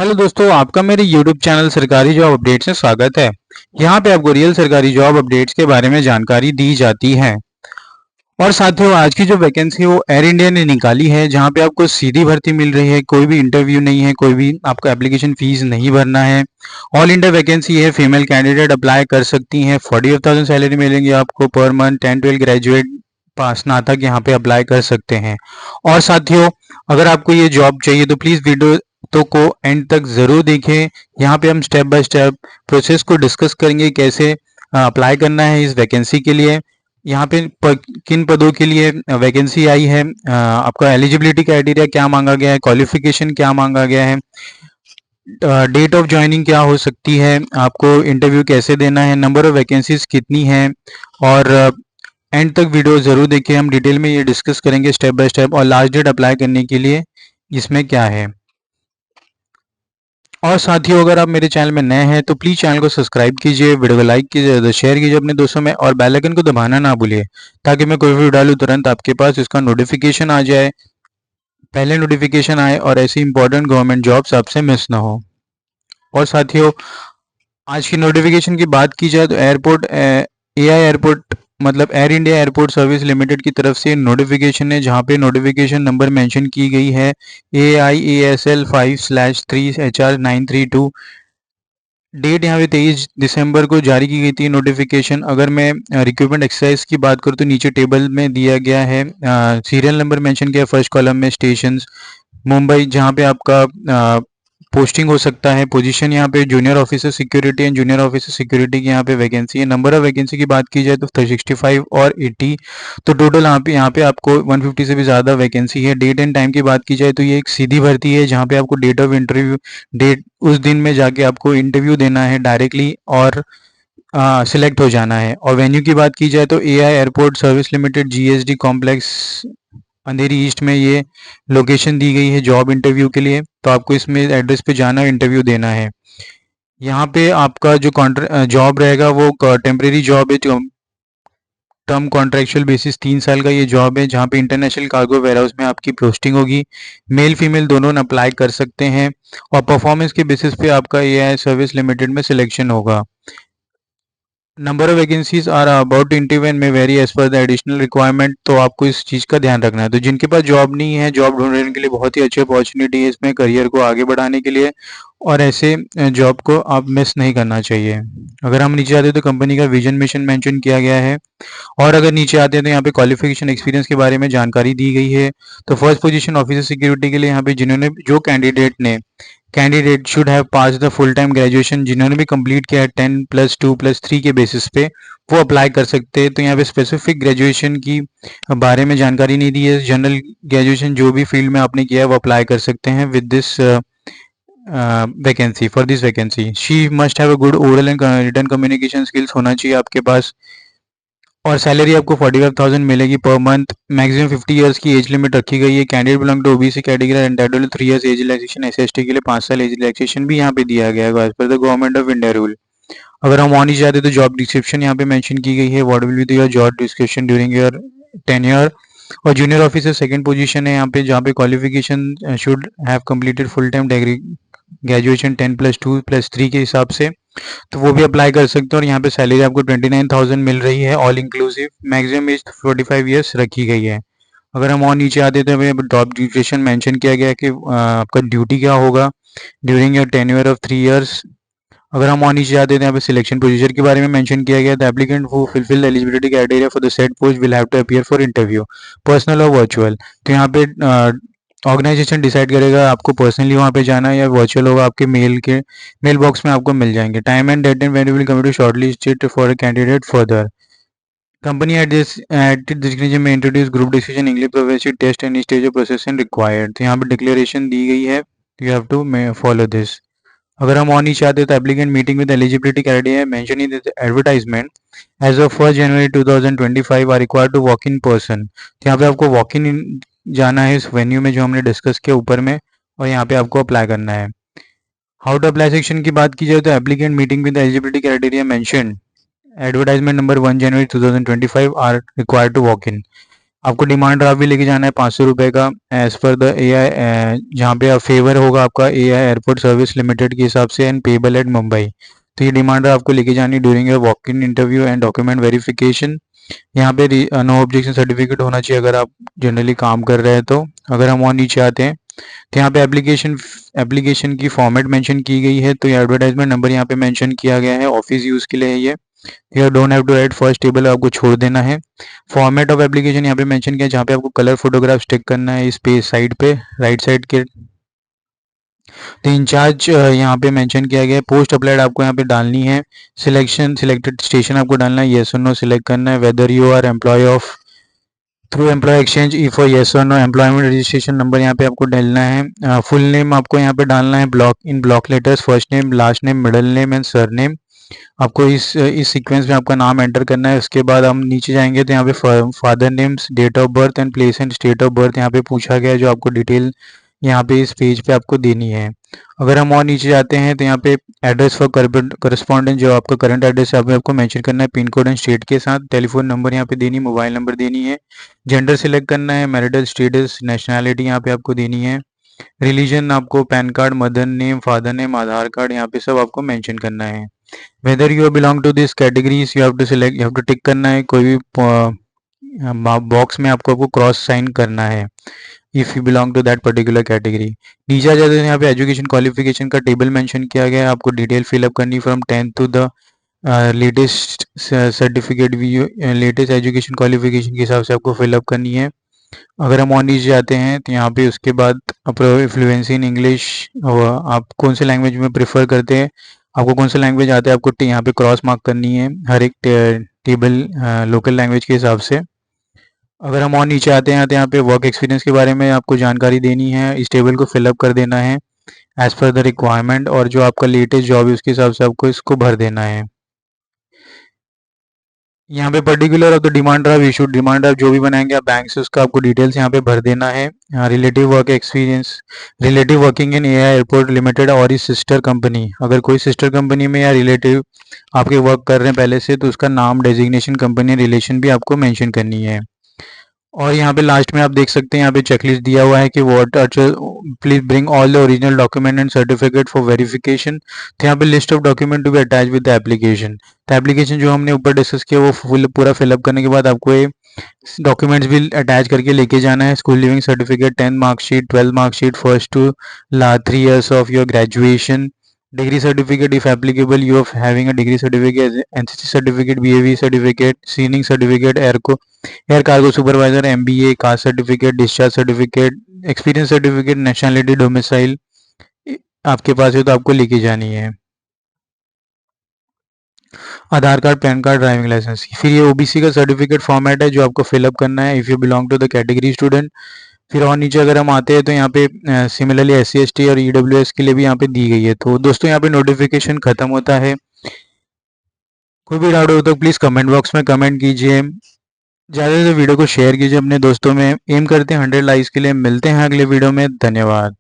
Hello दोस्तों, आपका मेरे YouTube चैनल सरकारी जॉब अपडेट्स में स्वागत है। यहाँ पे आपको रियल सरकारी जॉब अपडेट्स के बारे में जानकारी दी जाती है। और साथियों, आज की जो वैकेंसी है वो एयर इंडिया ने निकाली है, जहाँ पे आपको सीधी भर्ती मिल रही है। कोई भी इंटरव्यू नहीं है, कोई भी आपको एप्लीकेशन फीस नहीं भरना है। ऑल इंडिया वैकेंसी है, फीमेल कैंडिडेट अप्लाई कर सकती हैं। 45,000 सैलरी मिलेंगी आपको पर मंथ। 10-12 ग्रेजुएट पास स्नातक यहाँ पे अप्लाई कर सकते हैं। और साथियों, अगर आपको ये जॉब चाहिए तो प्लीज़ वीडियो तो को एंड तक ज़रूर देखें। यहाँ पे हम स्टेप बाय स्टेप प्रोसेस को डिस्कस करेंगे, कैसे अप्लाई करना है इस वैकेंसी के लिए। यहाँ पे किन पदों के लिए वैकेंसी आई है, आपका एलिजिबिलिटी क्राइटेरिया क्या मांगा गया है, क्वालिफिकेशन क्या मांगा गया है, डेट ऑफ ज्वाइनिंग क्या हो सकती है, आपको इंटरव्यू कैसे देना है, नंबर ऑफ वैकेंसीज कितनी हैं। और एंड तक वीडियो ज़रूर देखिए, हम डिटेल में ये डिस्कस करेंगे स्टेप बाय स्टेप। और लास्ट डेट अप्लाई करने के लिए इसमें क्या है। और साथियों, अगर आप मेरे चैनल में नए हैं तो प्लीज़ चैनल को सब्सक्राइब कीजिए, वीडियो को लाइक कीजिए, शेयर कीजिए अपने दोस्तों में, और बेल आइकन को दबाना ना भूलिए, ताकि मैं कोई वीडियो डालूँ तुरंत आपके पास इसका नोटिफिकेशन आ जाए, पहले नोटिफिकेशन आए और ऐसी इंपॉर्टेंट गवर्नमेंट जॉब्स आपसे मिस ना हो। और साथियों, आज की नोटिफिकेशन की बात की जाए तो एयरपोर्ट एआई एयरपोर्ट मतलब air India airport service limited की तरफ से नोटिफिकेशन है, जहां पे नोटिफिकेशन नंबर मेंशन की गई है AIASL 5/3HR932। डेट यहाँ पे 23 दिसंबर को जारी की गई थी नोटिफिकेशन। अगर मैं रिक्रूटमेंट एक्सरसाइज की बात करूँ तो नीचे टेबल में दिया गया है, सीरियल नंबर मेंशन किया है फर्स्ट कॉलम में। स्टेशन मुंबई, जहाँ पे आपका पोस्टिंग हो सकता है। पोजीशन यहाँ पे junior officer security and junior officer security की यहाँ पे वैकेंसी है। नंबर ऑफ वैकेंसी की बात की जाए तो 65 और 80, तो टोटल यहाँ पे आपको 150 से भी ज़्यादा वैकेंसी है। डेट एंड टाइम की बात की जाए तो ये एक सीधी भर्ती है, जहाँ पे आपको डेट ऑफ इंटरव्यू, डेट उस दिन में जाके आपको इंटरव्यू देना है डायरेक्टली और सिलेक्ट हो जाना है। और वेन्यू की बात की जाए तो AI airport service limited GSD complex Andheri east में ये लोकेशन दी गई है जॉब इंटरव्यू के लिए। तो आपको इसमें एड्रेस पे जाना है, इंटरव्यू देना है। यहाँ पे आपका जो जॉब रहेगा वो टेम्परेरी जॉब है, टर्म कॉन्ट्रेक्चुअल बेसिस 3 साल का ये जॉब है, जहाँ पे इंटरनेशनल कार्गो वेयरहाउस में आपकी पोस्टिंग होगी। मेल फीमेल दोनों अप्लाई कर सकते हैं, और परफॉर्मेंस के बेसिस पे आपका AI सर्विस लिमिटेड में सिलेक्शन होगा। Number of vacancies are about interview and में very as per the additional requirement. तो आपको इस चीज़ का ध्यान रखना है। तो जिनके पास जॉब नहीं है, जॉब ढूंढने के लिए बहुत ही अच्छी अपॉर्चुनिटी है इसमें करियर को आगे बढ़ाने के लिए, और ऐसे जॉब को आप मिस नहीं करना चाहिए। अगर हम नीचे आते हैं तो कंपनी का विजन मिशन मेंशन किया गया है। और अगर नीचे आते हैं तो यहाँ पे क्वालिफिकेशन एक्सपीरियंस के बारे में जानकारी दी गई है। तो फर्स्ट पोजीशन ऑफिसर सिक्योरिटी के लिए यहाँ पे जो candidate should have pass the full time graduation, जिन्होंने भी कंप्लीट किया है 10+2+3 के बेसिस पे, वो अप्लाई कर सकते हैं। तो यहाँ पे स्पेसिफिक ग्रेजुएशन की बारे में जानकारी नहीं दी है। जनरल ग्रेजुएशन जो भी फील्ड में आपने किया है वो अप्लाई कर सकते हैं with this vacancy. For this vacancy she must have a good oral and written communication skills होना चाहिए आपके पास। और सैलरी आपको 45,000 मिलेगी पर मंथ। मैक्सिमम 50 इयर्स की एज लिमिट रखी गई है। Candidate belong to OBC category entitled 3 years age relaxation. SC/ST के लिए 5 साल एज रिलैक्सेशन भी यहाँ पे दिया गया है as per the government of India rule. अगर हम और नीचे जाते तो जॉब डिस्क्रिप्शन यहाँ पे मेंशन की गई है, what will be your job description during your tenure. और जूनियर ऑफिसर सेकंड पोजीशन है यहाँ पे, जहाँ पे qualification should have completed full time degree graduation 10+2+3 के हिसाब से, तो वो भी अप्लाई कर सकते हैं। और यहाँ पे सैलरी आपको 29,000 मिल रही है all inclusive. Maximum age 45 years रखी गई है। अगर हम और नीचे आते तो हमें जॉब ड्यूरेशन मेंशन किया गया है कि आपका ड्यूटी क्या होगा during your tenure of 3 years. अगर हम और नीचे आते हैं तो यहाँ पे सिलेक्शन प्रोसीजर के बारे में मेंशन किया गया है। The applicant who fulfill eligibility criteria for the set post will have to appear for interview, personal और वर्चुअल। तो यहाँ पे ऑर्गेनाइजेशन डिसाइड करेगा आपको पर्सनली वहाँ पे जाना है या वर्चुअल होगा, आपके मेल बॉक्स में आपको मिल जाएंगे। Time and date and venue will come to shortlisted for a candidate further. Company at description में introduce group discussion English proficiency test and stage of processing required. तो यहाँ पे डिक्लेरेशन दी गई है, you have to follow this. अगर हम और नीचे आते हैं तो applicant meeting with eligibility criteria mention in the advertisement as of 1 January 2025 are required to walk in person. तो यहाँ पे आपको वॉक इन जाना है इस वेन्यू में जो हमने डिस्कस किया ऊपर में, और यहाँ पे आपको अप्लाई करना है। हाउ टू अप्लाई सेक्शन की बात की जाए तो applicant meeting with eligibility criteria mention advertisement number 1 January 2025 are required to walk in. आपको डिमांड ड्राफ्ट भी लेके जाना है 500 रुपये का एज़ पर द AI, जहाँ पे आप फेवर होगा आपका AI एयरपोर्ट सर्विस लिमिटेड के हिसाब से एंड पेबल एट मुंबई। तो ये डिमांड ड्राफ्ट आपको लेके जानी during your walk in interview and document verification. यहाँ पे नो ऑब्जेक्शन सर्टिफिकेट होना चाहिए अगर आप जनरली काम कर रहे हैं तो। अगर हम और नीचे आते हैं तो यहाँ पे एप्लीकेशन की फॉर्मेट मेंशन की गई है। तो ये एडवर्टाइजमेंट नंबर यहाँ पे मेंशन किया गया है, ऑफिस यूज़ के लिए है ये। You don't have to write first table, आपको छोड़ देना है। फॉर्मेट ऑफ एप्लीकेशन यहाँ पे मेंशन किया है, जहाँ पे आपको कलर फोटोग्राफ टिक करना है इस पे साइड पे राइट साइड के। तो इंचार्ज यहाँ पे मेंशन किया गया है। पोस्ट अप्लाइड आपको यहाँ पे डालनी है। सिलेक्टेड स्टेशन आपको डालना है, येस और नो सिलेक्ट करना है। Whether you are employ of through employ exchange E for yes और नो। एम्प्लॉयमेंट रजिस्ट्रेशन नंबर यहाँ पे आपको डालना है। फुल नेम आपको यहाँ पे डालना है block letters, first name, last name, middle name and sir name. आपको इस सीक्वेंस में आपका नाम एंटर करना है। उसके बाद हम नीचे जाएंगे तो यहाँ पे father names, date of birth and place and state of birth यहाँ पे पूछा गया है, जो आपको डिटेल यहाँ पे इस पेज पे आपको देनी है। अगर हम और नीचे जाते हैं तो यहाँ पे एड्रेस फॉर करस्पॉन्डेंट, जो आपका करंट एड्रेस है यहाँ पे आपको मेंशन करना है पिन कोड एंड स्टेट के साथ। टेलीफोन नंबर यहाँ पे देनी, मोबाइल नंबर देनी है। जेंडर सिलेक्ट करना है, मैरिटल स्टेटस, नेशनैलिटी यहाँ पे आपको देनी है। रिलीजन आपको PAN card, mother name, father name, Aadhaar card यहाँ पे सब आपको मेंशन करना है। Whether you belong to this categories you have to select, you have to tick करना है। कोई भी बॉक्स में आपको क्रॉस साइन करना है if you belong to that particular category. नीचे आ जाते हैं, यहाँ पे एजुकेशन क्वालिफिकेशन का टेबल मेंशन किया गया है। आपको डिटेल फिलअप करनी from 10th to the latest certificate भी, लेटेस्ट एजुकेशन क्वालिफिकेशन के हिसाब से आपको फिलअप करनी है। अगर हम और नीचे जाते हैं तो यहाँ पे उसके बाद फ्लुएंसी इन इंग्लिश, आप कौन से लैंग्वेज में प्रेफर करते हैं, आपको कौन सा लैंग्वेज आता है, आपको यहाँ पे क्रॉस मार्क करनी है हर एक टेबल लोकल लैंग्वेज के हिसाब से। अगर हम और नीचे आते हैं तो यहाँ पे वर्क एक्सपीरियंस के बारे में आपको जानकारी देनी है। इस टेबल को फिलअप कर देना है एज पर द रिक्वायरमेंट, और जो आपका लेटेस्ट जॉब है उसके हिसाब से आपको इसको भर देना है। यहाँ पे particular of the demand draft issue, demand draft जो भी बनाएंगे आप बैंक से, उसका आपको डिटेल्स यहाँ पे भर देना है। Relative work experience, relative working in AI airport limited और इस सिस्टर कंपनी, अगर कोई सिस्टर कंपनी में या रिलेटिव आपके वर्क कर रहे हैं पहले से, तो उसका नाम, डेजिग्नेशन, कंपनी रिलेशन भी आपको मेंशन करनी है। और यहाँ पे लास्ट में आप देख सकते हैं, यहाँ पे चेकलिस्ट दिया हुआ है कि what please bring all the original document and certificate for verification. तो यहाँ पे list of document to be attach with the application. तो एप्लीकेशन जो हमने ऊपर डिस्कस किया वो पूरा फिलअप करने के बाद आपको ये डॉक्यूमेंट्स भी अटैच करके लेके जाना है। School leaving certificate, 10 marksheet, 12 marksheet, first to last 3 years of your graduation, degree certificate if applicable, you of having a degree certificate, NCC certificate, BAV certificate, screening certificate, air cargo supervisor, MBA, caste certificate, discharge certificate, experience certificate, nationality, domicile आपके पास है तो आपको लेके जानी है। Aadhaar card, PAN card, driving license. फिर ये OBC का सर्टिफिकेट फॉर्मेट है जो आपको फिलअप करना है if you belong to the category student. फिर और नीचे अगर हम आते हैं तो यहाँ पे सिमिलरली SC ST और EWS के लिए भी यहाँ पे दी गई है। तो दोस्तों यहाँ पे नोटिफिकेशन खत्म होता है। कोई भी डाउट हो तो प्लीज़ कमेंट बॉक्स में कमेंट कीजिए। ज़्यादा से वीडियो को शेयर कीजिए अपने दोस्तों में। एम करते हैं 100 लाइक्स के लिए। मिलते हैं अगले वीडियो में। धन्यवाद।